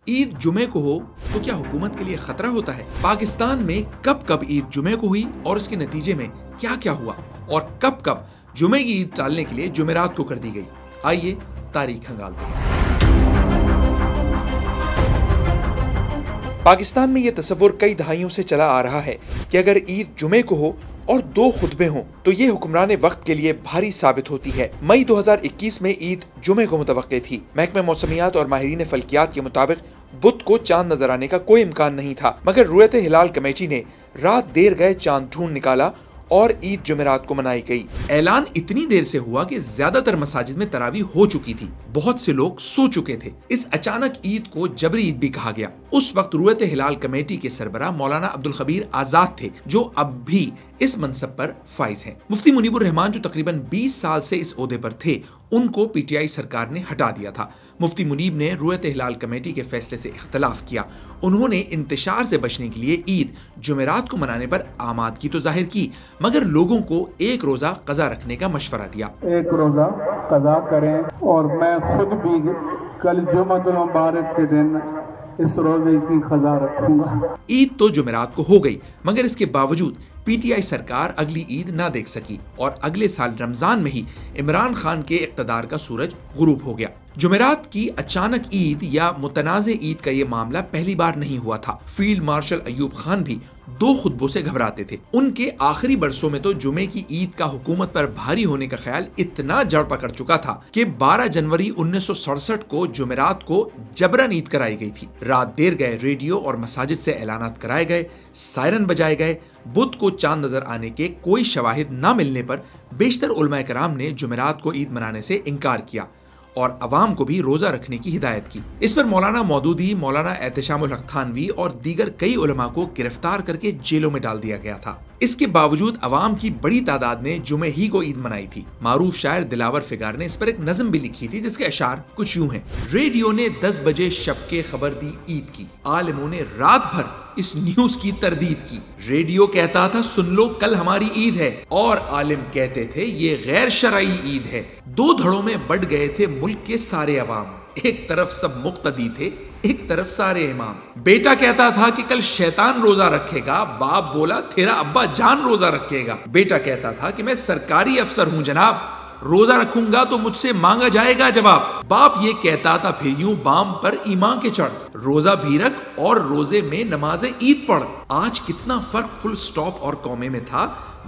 عید جمعے کو ہو تو کیا حکومت کے لیے خطرہ ہوتا ہے؟ پاکستان میں کب کب عید جمعے کو ہوئی اور اس کے نتیجے میں کیا کیا ہوا، اور کب کب جمعے کی عید ٹالنے کے لیے جمعرات کو کر دی گئی؟ آئیے تاریخ کھنگالتے ہیں۔ پاکستان میں یہ تصور کئی دہائیوں سے چلا آ رہا ہے کہ اگر عید جمعے کو ہو اور 2 خطبے ہوں تو یہ حکمران وقت کے لیے بھاری ثابت ہوتی ہے۔ مئی 2021 میں عید جمعے کو متوقع تھی۔ محکمہ موسمیات اور ماہرین فلکیات کے مطابق بدھ کو چاند نظر آنے کا کوئی امکان نہیں تھا، مگر رویت ہلال کمیٹی نے رات دیر گئے چاند ڈھونڈ نکالا اور عید جمعرات کو منائی گئی۔ اعلان اتنی دیر سے ہوا کہ زیادہ تر مساجد میں تراویح ہو چکی تھی، بہت سے لوگ سو چکے تھے۔ اس اچانک عید کو جبری عید بھی کہا گیا۔ اس وقت رویت ہلال کمیٹی کے سربراہ مولانا عبدالخبیر آزاد تھے، جو اب بھی اس منصب پر فائز ہیں۔ مفتی منیب الرحمان جو تقریباً 20 سال سے اس عہدے پر تھے، ان کو پی ٹی آئی سرکار نے ہٹا دیا تھا۔ مفتی منیب نے رویت ہلال کمیٹی کے فیصلے سے اختلاف کیا۔ انہوں نے انتشار سے بچنے کے لیے عید جمعرات کو منانے پر آمادگی تو ظاہر کی، مگر لوگوں کو ایک روزہ قضا رکھنے کا مشورہ دیا۔ ایک روزہ قضا کریں، اور میں خود بھی کل جمعہ المبارک کے دن اس روزے کی قضا رکھوں گا۔ عید تو جمعرات کو ہو گئی، مگر اس کے باوجود پی ٹی آئی سرکار اگلی عید نہ دیکھ سکی اور اگلے سال رمضان میں ہی عمران خان کے اقتدار کا سورج غروب ہو گیا۔ جمعرات کی اچانک عید یا متنازع عید کا یہ معاملہ پہلی بار نہیں ہوا تھا۔ فیلڈ مارشل ایوب خان بھی 2 خطبوں سے گھبراتے تھے۔ ان کے آخری برسوں میں تو جمعے کی عید کا حکومت پر بھاری ہونے کا خیال اتنا جڑ پکڑ چکا تھا کہ 12 جنوری 1967 کو جمعرات کو جبرن عید کرائی گئی تھی۔ رات دیر گئے ریڈیو اور مساجد سے اعلانات کرائے گئے، سائرن بجائے گئے۔ بدھ کو چاند نظر آنے کے کوئی شواہد نہ ملنے پر بیشتر علماء کرام نے جمعرات کو عید منانے سے انکار کیا اور عوام کو بھی روزہ رکھنے کی ہدایت کی۔ اس پر مولانا مودودی، مولانا احتشام الحق تھانوی اور دیگر کئی علماء کو گرفتار کر کے جیلوں میں ڈال دیا گیا تھا۔ اس کے باوجود عوام کی بڑی تعداد نے جمعے ہی کو عید منائی تھی۔ معروف شاعر دلاور فگار نے اس پر ایک نظم بھی لکھی تھی، جس کے اشعار کچھ یوں ہیں: ریڈیو نے 10 بجے شب کے خبر دی عید کی، عالموں نے رات بھر اس نیوز کی تردید کی۔ ریڈیو کہتا تھا سن لو کل ہماری عید ہے، اور عالم کہتے تھے یہ غیر شرعی عید ہے۔ 2 دھڑوں میں بٹ گئے تھے ملک کے سارے عوام، ایک طرف سب مقتدی تھے، ایک طرف سارے امام۔ بیٹا کہتا تھا کہ کل شیطان روزہ رکھے گا، باپ بولا تیرا ابا جان روزہ رکھے گا۔ بیٹا کہتا تھا کہ میں سرکاری افسر ہوں جناب، روزہ رکھوں گا تو مجھ سے مانگا جائے گا جواب۔ باپ یہ کہتا تھا پھر یوں بام پر ایمان کے چڑھ، روزہ بھی رکھ اور روزے میں نماز عید پڑھ۔ آج کتنا فرق فل سٹاپ اور قومے میں تھا،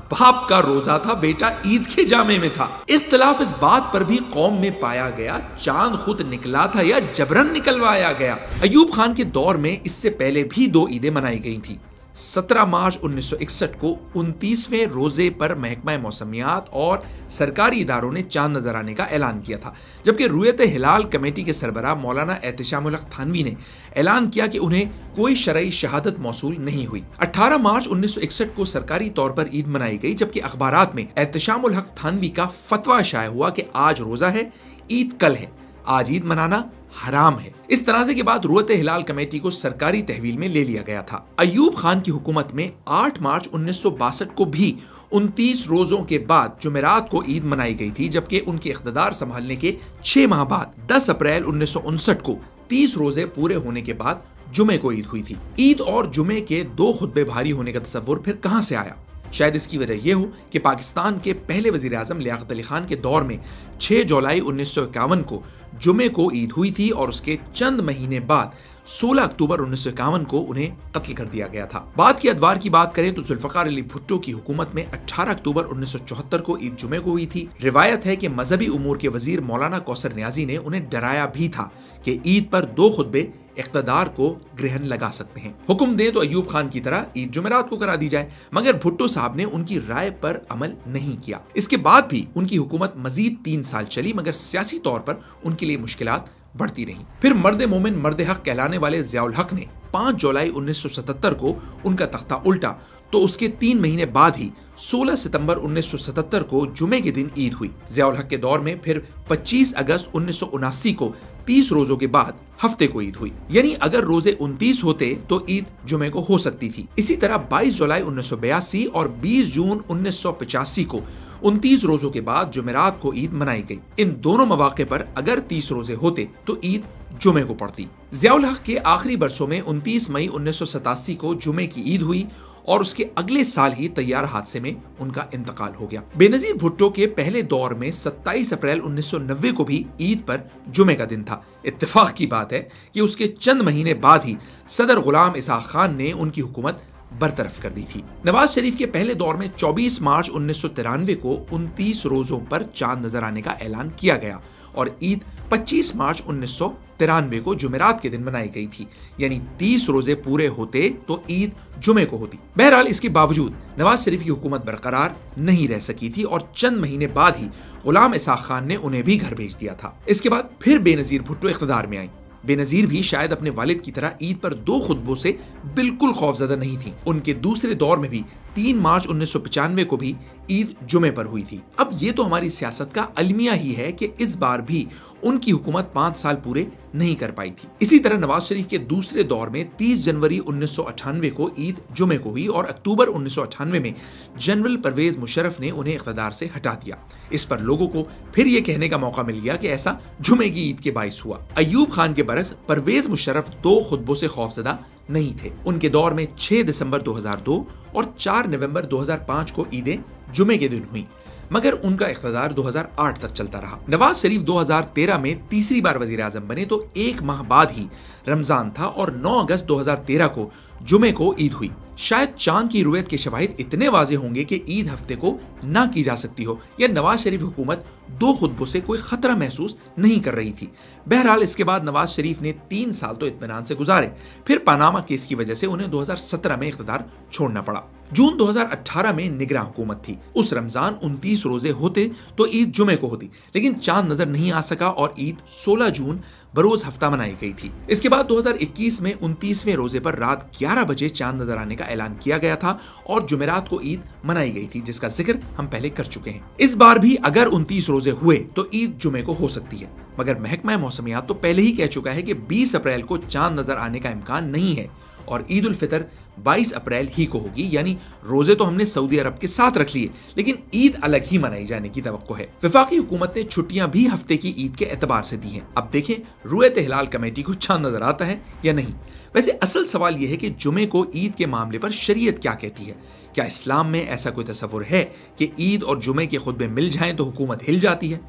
باپ کا روزہ تھا، بیٹا عید کے جامے میں تھا۔ اختلاف اس بات پر بھی قوم میں پایا گیا، چاند خود نکلا تھا یا جبرن نکلوایا گیا۔ ایوب خان کے دور میں اس سے پہلے بھی 2 عیدیں منائی گئی تھیں۔ 17 مارچ 1961 کو 29ویں روزے پر محکمہ موسمیات اور سرکاری اداروں نے چاند نظر آنے کا اعلان کیا تھا، جبکہ رویت ہلال کمیٹی کے سربراہ مولانا احتشام الحق تھانوی نے اعلان کیا کہ انہیں کوئی شرعی شہادت موصول نہیں ہوئی۔ 18 مارچ 1961 کو سرکاری طور پر عید منائی گئی، جبکہ اخبارات میں احتشام الحق تھانوی کا فتویٰ شائع ہوا کہ آج روزہ ہے، عید کل ہے، آج عید منانا حرام ہے۔ اس تنازع کے بعد رویت ہلال کمیٹی کو سرکاری تحویل میں لے لیا گیا تھا۔ ایوب خان کی حکومت میں 8 مارچ 1962 کو بھی 29 روزوں کے بعد جمعرات کو عید منائی گئی تھی، جبکہ ان کے اقتدار سنبھالنے کے 6 ماہ بعد 10 اپریل 1959 کو 30 روزے پورے ہونے کے بعد جمعے کو عید ہوئی تھی۔ عید اور جمعے کے 2 خطبے بھاری ہونے کا تصور پھر کہاں سے آیا؟ شاید اس کی وجہ یہ ہو کہ پاکستان کے پہلے وزیر اعظم لیاقت علی خان کے دور میں 6 جولائی 1951 کو جمعے کو عید ہوئی تھی، اور اس کے چند مہینے بعد 16 اکتوبر 1951 کو انہیں قتل کر دیا گیا تھا۔ بعد کی ادوار کی بات کریں تو ذوالفقار علی بھٹو کی حکومت میں 18 اکتوبر 1974 کو عید جمعے کو ہوئی تھی۔ روایت ہے کہ مذہبی امور کے وزیر مولانا کوثر نیازی نے انہیں ڈرایا بھی تھا کہ عید پر 2 خطبے اقتدار کو گرہن لگا سکتے ہیں، حکم دیں تو ایوب خان کی طرح عید جمعرات کو کرا دی جائے، مگر بھٹو صاحب نے ان کی رائے پر عمل نہیں کیا۔ اس کے بعد بھی ان کی حکومت مزید 3 سال چلی، مگر سیاسی طور پر ان کے لیے مشکلات بڑھتی رہیں۔ پھر مرد مومن مرد حق کہلانے والے ضیاء الحق نے 5 جولائی 1977 کو ان کا تختہ الٹا، تو اس کے 3 مہینے بعد ہی 16 ستمبر 1977 کو جمعے کے دن عید ہوئی۔ ضیاء الحق کے دور میں پھر 25 اگست 1979 کو 30 روزوں کے بعد ہفتے کو عید ہوئی، یعنی اگر روزے 29 ہوتے تو عید جمعے کو ہو سکتی تھی۔ اسی طرح 22 جولائی 1982 اور 20 جون 1985 کو 29 روزوں کے بعد جمعرات کو عید منائی گئی۔ ان دونوں مواقع پر اگر 30 روزے ہوتے تو عید جمعے کو پڑتی۔ ضیاء الحق کے آخری برسوں میں 29 مئی 1987 کو جمعے کی عید ہوئی اور اس کے اگلے سال ہی طیارہ حادثے میں ان کا انتقال ہو گیا۔ بے نظیر بھٹو کے پہلے دور میں 27 اپریل 1990 کو بھی عید پر جمعے کا دن تھا۔ اتفاق کی بات ہے کہ اس کے چند مہینے بعد ہی صدر غلام اسحاق خان نے ان کی حکومت برطرف کر دی تھی۔ نواز شریف کے پہلے دور میں 24 مارچ 1993 کو 29 روزوں پر چاند نظر آنے کا اعلان کیا گیا اور عید 25 مارچ 1993 کو جمعرات کے دن منائی گئی تھی، یعنی 30 روزے پورے ہوتے تو عید جمعے کو ہوتی۔ بہرحال اس کے باوجود نواز شریف کی حکومت برقرار نہیں رہ سکی تھی اور چند مہینے بعد ہی غلام اسحاق خان نے انہیں بھی گھر بھیج دیا تھا۔ اس کے بعد پھر بے نظیر بھٹو اقتدار میں آئیں۔ بے نظیر بھی شاید اپنے والد کی طرح عید پر 2 خطبوں سے بالکل خوفزدہ نہیں تھی۔ ان کے دوسرے دور میں بھی 3 مارچ 1995 کو بھی عید جمعے پر ہوئی تھی۔ اب یہ تو ہماری سیاست کا المیہ ہی ہے کہ اس بار بھی ان کی حکومت 5 سال پورے نہیں کر پائی تھی۔ اسی طرح نواز شریف کے دوسرے دور میں 30 جنوری 1998 کو عید جمعے کو ہوئی اور اکتوبر 1998 میں جنرل پرویز مشرف نے انہیں اقتدار سے ہٹا دیا۔ اس پر لوگوں کو پھر یہ کہنے کا موقع مل گیا کہ ایسا جمعے کی عید کے باعث ہوا۔ ایوب خان کے برعکس پرویز مشرف 2 خطبوں سے خوفزدہ نہیں تھے۔ ان کے دور میں 6 دسمبر 2002 اور 4 نومبر 2005 کو عیدیں جمعے کے دن ہوئیں، مگر ان کا اقتدار 2008 تک چلتا رہا۔ نواز شریف 2013 میں تیسری بار وزیر اعظم بنے تو 1 ماہ بعد ہی رمضان تھا اور 9 اگست 2013 کو جمعے کو عید ہوئی۔ شاید چاند کی رویت کے شواہد اتنے واضح ہوں گے کہ عید ہفتے کو نہ کی جا سکتی ہو یا نواز شریف حکومت 2 خطبوں سے کوئی خطرہ محسوس نہیں کر رہی تھی۔ بہرحال اس کے بعد نواز شریف نے 3 سال تو اطمینان سے گزارے، پھر پاناما کیس کی وجہ سے انہیں 2017 میں اقتدار چھوڑنا پڑا۔ جون 2018 میں نگراں حکومت تھی۔ اس رمضان 29 روزے ہوتے تو عید جمعے کو ہوتی، لیکن چاند نظر نہیں آ سکا اور عید 16 جون بروز ہفتہ منائی گئی تھی۔ اس کے بعد 2021 میں 29ویں روزے پر رات 11 بجے چاند نظر آنے کا اعلان کیا گیا تھا اور جمعرات کو عید منائی گئی تھی، جس کا ذکر ہم پہلے کر چکے ہیں۔ اس بار بھی اگر 29 روزے ہوئے تو عید جمعے کو ہو سکتی ہے، مگر محکمہ موسمیات تو پہلے ہی کہہ چکا ہے کہ 20 اپریل کو چاند نظر آنے کا امکان نہیں ہے اور عید الفطر 22 اپریل ہی کو ہوگی، یعنی روزے تو ہم نے سعودی عرب کے ساتھ رکھ لیے لیکن عید الگ ہی منائی جانے کی توقع ہے۔ وفاقی حکومت نے چھٹیاں بھی ہفتے کی عید کے اعتبار سے دی ہیں۔ اب دیکھیں رویت ہلال کمیٹی کو چاند نظر آتا ہے یا نہیں۔ ویسے اصل سوال یہ ہے کہ جمعے کو عید کے معاملے پر شریعت کیا کہتی ہے؟ کیا اسلام میں ایسا کوئی تصور ہے کہ عید اور جمعے کے خطبے مل جائیں تو حکومت ہل جاتی ہے؟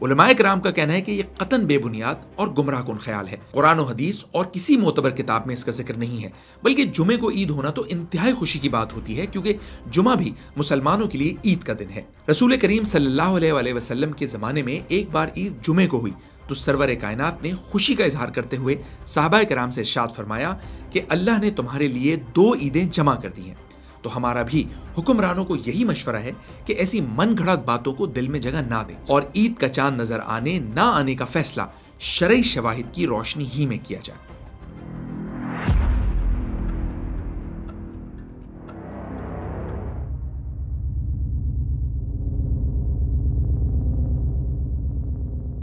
علماء کرام کا کہنا ہے کہ یہ قطعاً بے بنیاد اور گمراہ کن خیال ہے۔ قرآن و حدیث اور کسی معتبر کتاب میں اس کا ذکر نہیں ہے، بلکہ جمعے کو عید ہونا تو انتہائی خوشی کی بات ہوتی ہے، کیونکہ جمعہ بھی مسلمانوں کے لیے عید کا دن ہے۔ رسول کریم صلی اللہ علیہ وسلم کے زمانے میں ایک بار عید جمعے کو ہوئی تو سرور کائنات نے خوشی کا اظہار کرتے ہوئے صحابہ کرام سے ارشاد فرمایا کہ اللہ نے تمہارے لیے 2 عیدیں جمع کر دی ہیں۔ تو ہمارا بھی حکمرانوں کو یہی مشورہ ہے کہ ایسی من گھڑت باتوں کو دل میں جگہ نہ دیں اور عید کا چاند نظر آنے نہ آنے کا فیصلہ شرعی شواہد کی روشنی ہی میں کیا جائے۔